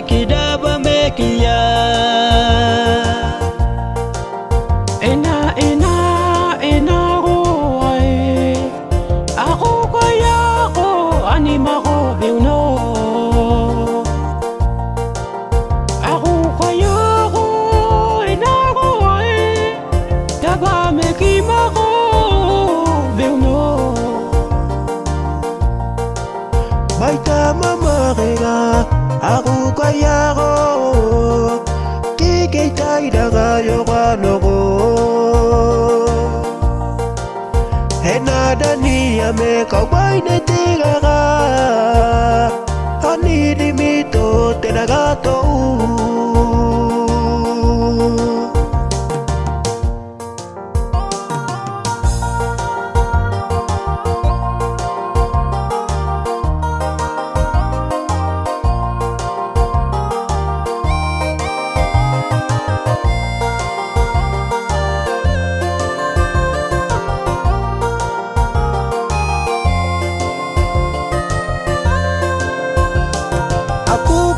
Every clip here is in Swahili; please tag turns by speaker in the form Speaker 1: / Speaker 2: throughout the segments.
Speaker 1: kidaba mekia
Speaker 2: ena ko ay ako kaya ko anima ko biuno ako kaya ko ena ko ay daba mekima ko biuno
Speaker 3: may tama makega aku kaya ko kikitay dagayo kano ko henada niya me kaubay na tigaga ani dimito tenagato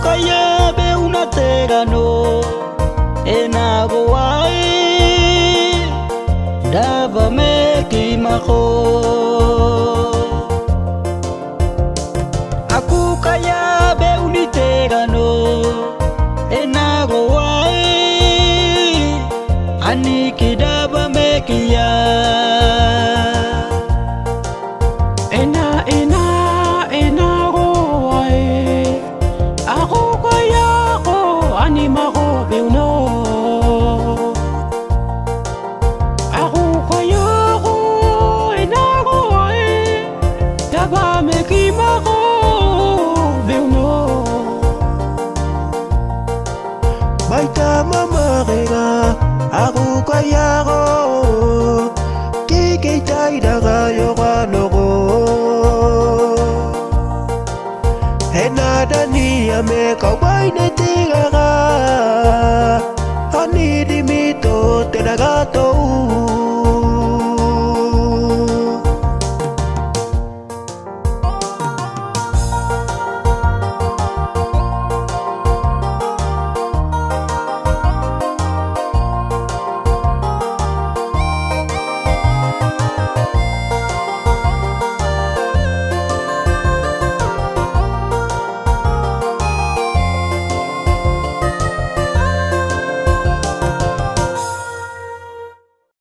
Speaker 1: kaya be una tegano enago ai daba mekimako aku kaya be uni tegano enago ai ani kidaba mekia
Speaker 2: ena ko ay ako kaya ko anima ko biuno ako kaya ko ena ko ay daba mekima ko biuno
Speaker 3: may tama makega aku kaya ko kikitay dagayo kano ko henada niya me kaubay na tiga